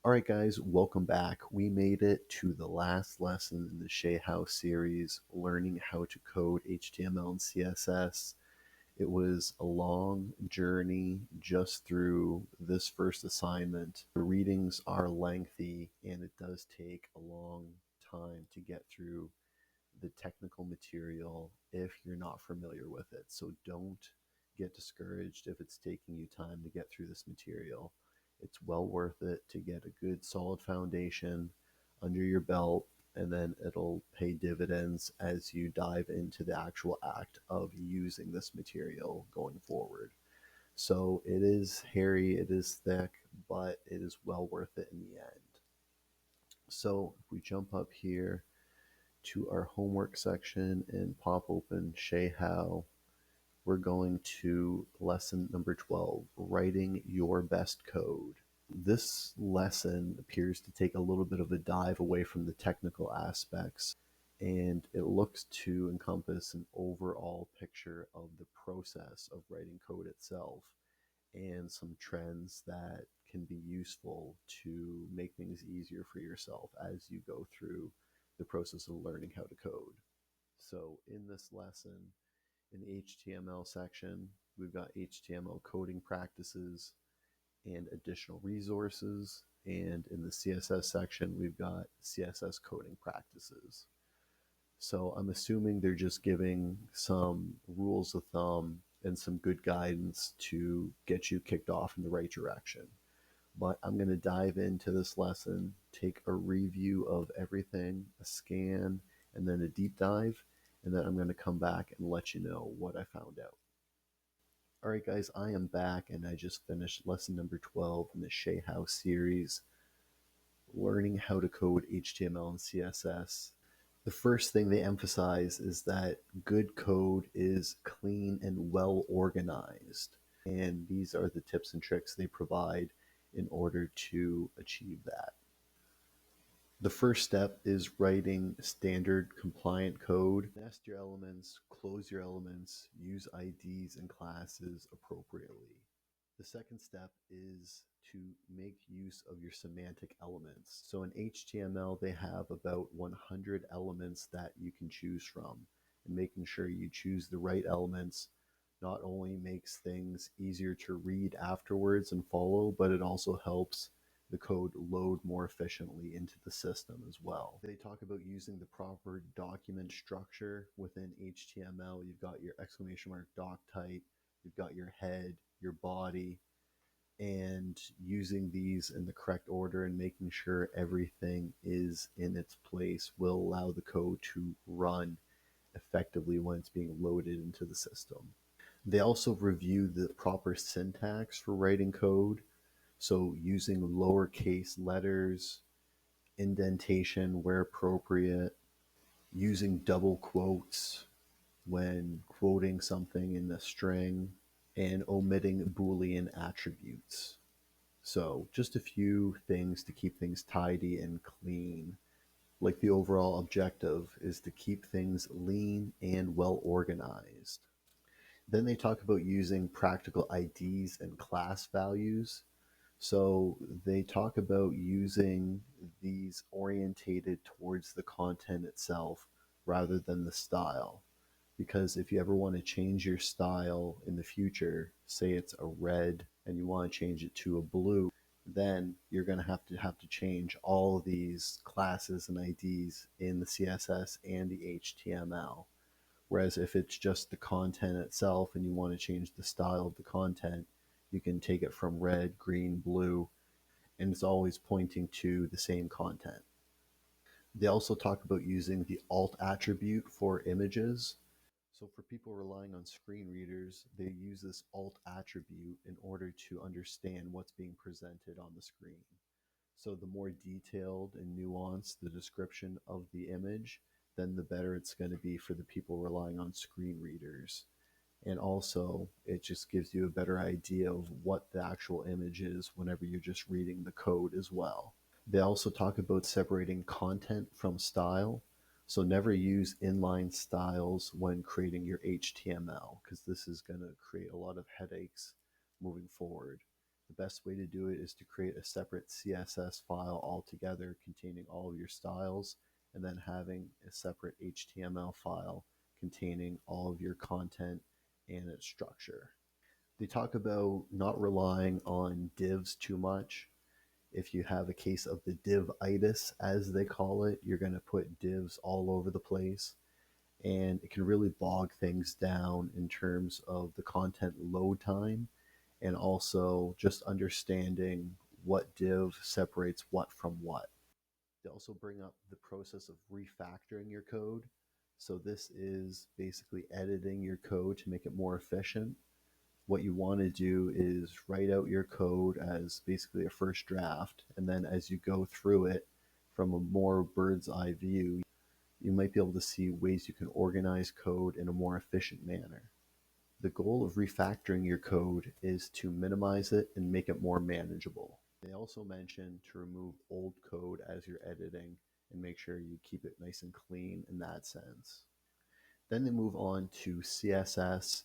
All right, guys, welcome back. We made it to the last lesson in the Shea House series, learning how to code HTML and CSS. It was a long journey just through this first assignment. The readings are lengthy and it does take a long time to get through the technical material if you're not familiar with it. So don't get discouraged if it's taking you time to get through this material. It's well worth it to get a good solid foundation under your belt, and then it'll pay dividends as you dive into the actual act of using this material going forward. So it is hairy, it is thick, but it is well worth it in the end. So if we jump up here to our homework section and pop open Shea How, we're going to lesson number 12, writing your best code. This lesson appears to take a little bit of a dive away from the technical aspects, and it looks to encompass an overall picture of the process of writing code itself and some trends that can be useful to make things easier for yourself as you go through the process of learning how to code. So in this lesson, in the HTML section, we've got HTML coding practices and additional resources. And in the CSS section, we've got CSS coding practices. So I'm assuming they're just giving some rules of thumb and some good guidance to get you kicked off in the right direction. But I'm going to dive into this lesson, take a review of everything, a scan, and then a deep dive, and then I'm going to come back and let you know what I found out. All right, guys, I am back, and I just finished lesson number 12 in the Shea House series, learning how to code HTML and CSS. The first thing they emphasize is that good code is clean and well organized. And these are the tips and tricks they provide in order to achieve that. The first step is writing standard compliant code. Nest your elements, close your elements, use IDs and classes appropriately. The second step is to make use of your semantic elements. So in HTML, they have about 100 elements that you can choose from. And making sure you choose the right elements not only makes things easier to read afterwards and follow, but it also helps the code load more efficiently into the system as well. They talk about using the proper document structure within HTML. You've got your exclamation mark doc type, you've got your head, your body, and using these in the correct order and making sure everything is in its place will allow the code to run effectively when it's being loaded into the system. They also review the proper syntax for writing code. So using lowercase letters, indentation where appropriate, using double quotes when quoting something in a string, and omitting Boolean attributes. So just a few things to keep things tidy and clean. Like the overall objective is to keep things lean and well organized. Then they talk about using practical IDs and class values. So they talk about using these orientated towards the content itself rather than the style. Because if you ever want to change your style in the future, say it's a red and you want to change it to a blue, then you're going to have to change all of these classes and IDs in the CSS and the HTML. Whereas if it's just the content itself and you want to change the style of the content, you can take it from red, green, blue, and it's always pointing to the same content. They also talk about using the alt attribute for images. So for people relying on screen readers, they use this alt attribute in order to understand what's being presented on the screen. So the more detailed and nuanced the description of the image, then the better it's going to be for the people relying on screen readers. And also, it just gives you a better idea of what the actual image is whenever you're just reading the code as well. They also talk about separating content from style. So never use inline styles when creating your HTML, because this is going to create a lot of headaches moving forward. The best way to do it is to create a separate CSS file altogether containing all of your styles, and then having a separate HTML file containing all of your content and its structure. They talk about not relying on divs too much. If you have a case of the div-itis, as they call it, you're going to put divs all over the place, and it can really bog things down in terms of the content load time and also just understanding what div separates what from what. They also bring up the process of refactoring your code. So this is basically editing your code to make it more efficient. What you want to do is write out your code as basically a first draft, and then as you go through it from a more bird's eye view, you might be able to see ways you can organize code in a more efficient manner. The goal of refactoring your code is to minimize it and make it more manageable. They also mention to remove old code as you're editing and make sure you keep it nice and clean in that sense. Then they move on to CSS,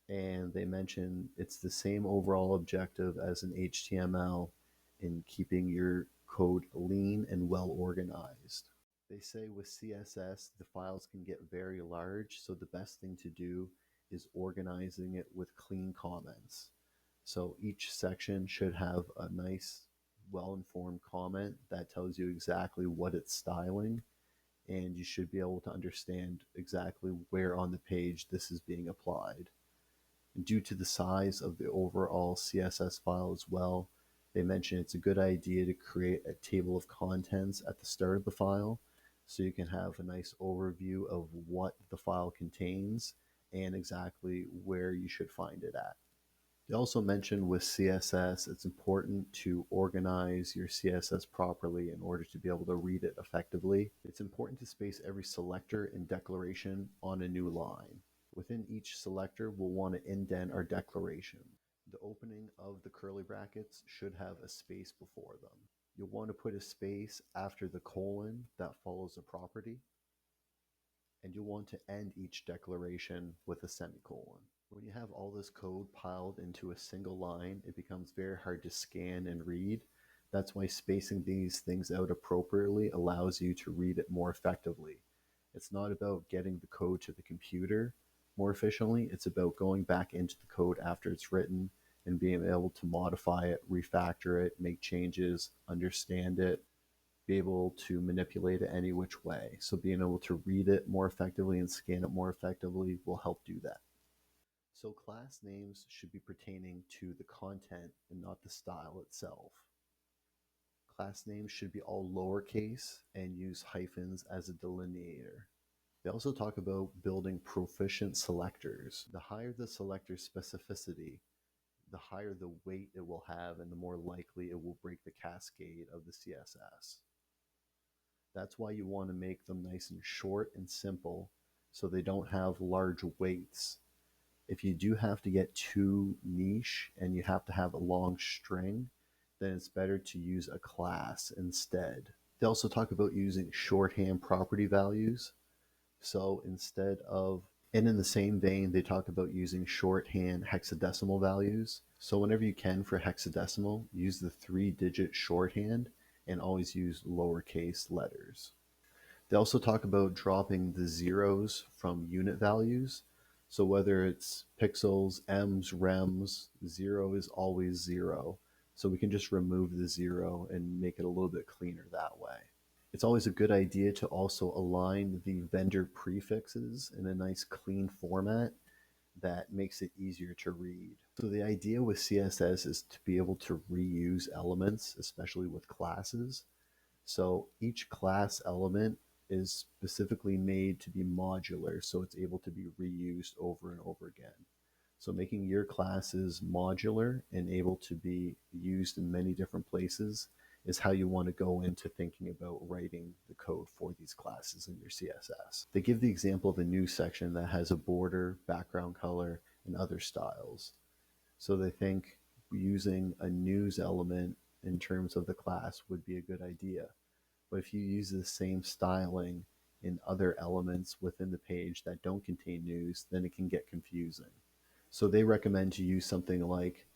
and they mention it's the same overall objective as an HTML in keeping your code lean and well organized. They say with CSS, the files can get very large, so the best thing to do is organizing it with clean comments. So each section should have a nice, well-informed comment that tells you exactly what it's styling, and you should be able to understand exactly where on the page this is being applied. And due to the size of the overall CSS file as well, they mention it's a good idea to create a table of contents at the start of the file so you can have a nice overview of what the file contains and exactly where you should find it at. They also mention with CSS, it's important to organize your CSS properly in order to be able to read it effectively. It's important to space every selector and declaration on a new line. Within each selector, we'll want to indent our declaration. The opening of the curly brackets should have a space before them. You'll want to put a space after the colon that follows a property, and you'll want to end each declaration with a semicolon. When you have all this code piled into a single line, it becomes very hard to scan and read. That's why spacing these things out appropriately allows you to read it more effectively. It's not about getting the code to the computer more efficiently, it's about going back into the code after it's written and being able to modify it, refactor it, make changes, understand it, be able to manipulate it any which way. So being able to read it more effectively and scan it more effectively will help do that. So class names should be pertaining to the content and not the style itself. Class names should be all lowercase and use hyphens as a delineator. They also talk about building proficient selectors. The higher the selector specificity, the higher the weight it will have and the more likely it will break the cascade of the CSS. That's why you want to make them nice and short and simple so they don't have large weights. If you do have to get too niche and you have to have a long string, then it's better to use a class instead. They also talk about using shorthand property values. So instead of, and in the same vein, they talk about using shorthand hexadecimal values. So whenever you can for hexadecimal, use the 3-digit shorthand and always use lowercase letters. They also talk about dropping the zeros from unit values. So whether it's pixels, ems, rems, 0 is always 0. So we can just remove the 0 and make it a little bit cleaner that way. It's always a good idea to also align the vendor prefixes in a nice clean format that makes it easier to read. So the idea with CSS is to be able to reuse elements, especially with classes. So each class element is specifically made to be modular, so it's able to be reused over and over again. So making your classes modular and able to be used in many different places is how you want to go into thinking about writing the code for these classes in your CSS. They give the example of a news section that has a border, background color, and other styles. So they think using a news element in terms of the class would be a good idea. But if you use the same styling in other elements within the page that don't contain news, then it can get confusing. So they recommend to use something like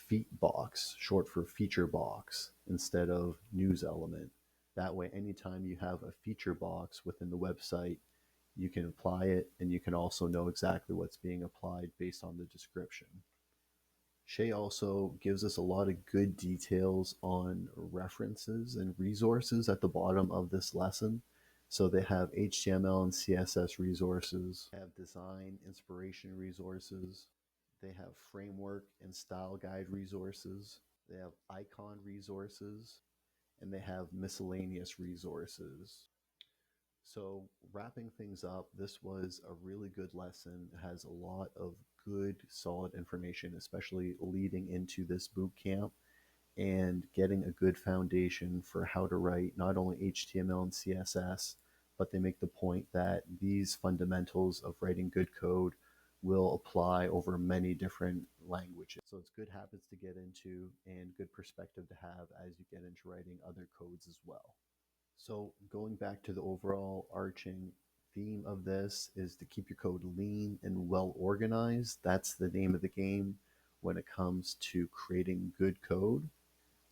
feat box, short for feature box, instead of news element. That way, anytime you have a feature box within the website, you can apply it and you can also know exactly what's being applied based on the description. Shay also gives us a lot of good details on references and resources at the bottom of this lesson. So they have HTML and CSS resources, they have design inspiration resources, they have framework and style guide resources, they have icon resources, and they have miscellaneous resources. So, wrapping things up, this was a really good lesson. It has a lot of good, solid information, especially leading into this boot camp and getting a good foundation for how to write not only HTML and CSS, but they make the point that these fundamentals of writing good code will apply over many different languages. So it's good habits to get into and good perspective to have as you get into writing other codes as well. So going back to the overall arching theme of this is to keep your code lean and well organized. That's the name of the game when it comes to creating good code.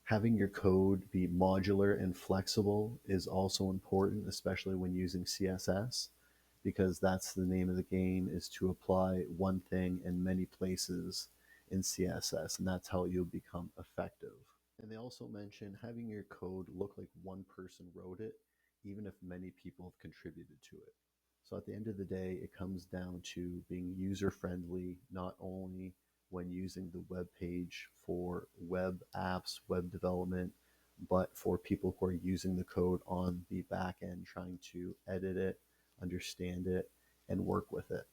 Having your code be modular and flexible is also important, especially when using CSS, because that's the name of the game, is to apply one thing in many places in CSS, and that's how you'll become effective. And they also mention having your code look like one person wrote it, even if many people have contributed to it. So at the end of the day, it comes down to being user friendly, not only when using the web page for web apps, web development, but for people who are using the code on the back end, trying to edit it, understand it, and work with it.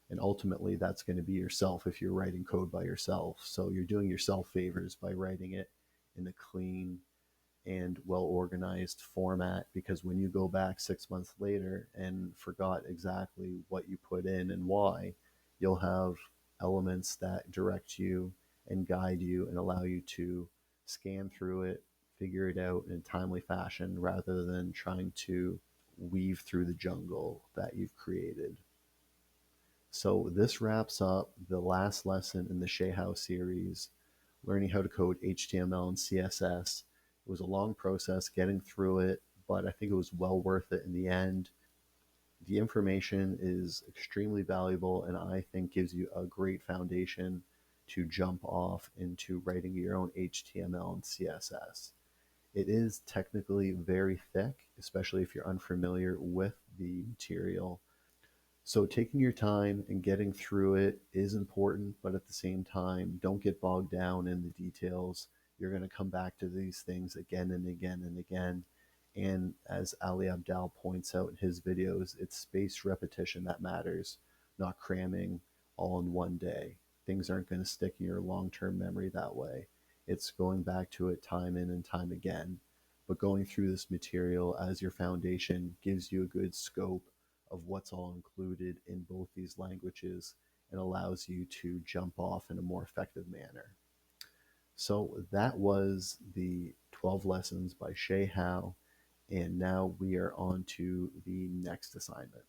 And ultimately, that's going to be yourself if you're writing code by yourself. So you're doing yourself favors by writing it in a clean and well organized format, because when you go back 6 months later and forgot exactly what you put in and why, you'll have elements that direct you and guide you and allow you to scan through it, figure it out in a timely fashion rather than trying to weave through the jungle that you've created. So this wraps up the last lesson in the Shay House series, learning how to code HTML and CSS. It was a long process getting through it, but I think it was well worth it in the end. The information is extremely valuable and I think gives you a great foundation to jump off into writing your own HTML and CSS. It is technically very thick, especially if you're unfamiliar with the material. So taking your time and getting through it is important, but at the same time, don't get bogged down in the details. You're going to come back to these things again and again and again. And as Ali Abdal points out in his videos, it's spaced repetition that matters, not cramming all in one day. Things aren't going to stick in your long-term memory that way. It's going back to it time in and time again. But going through this material as your foundation gives you a good scope of what's all included in both these languages and allows you to jump off in a more effective manner. So that was the 12 lessons by Shay Howe, and now we are on to the next assignment.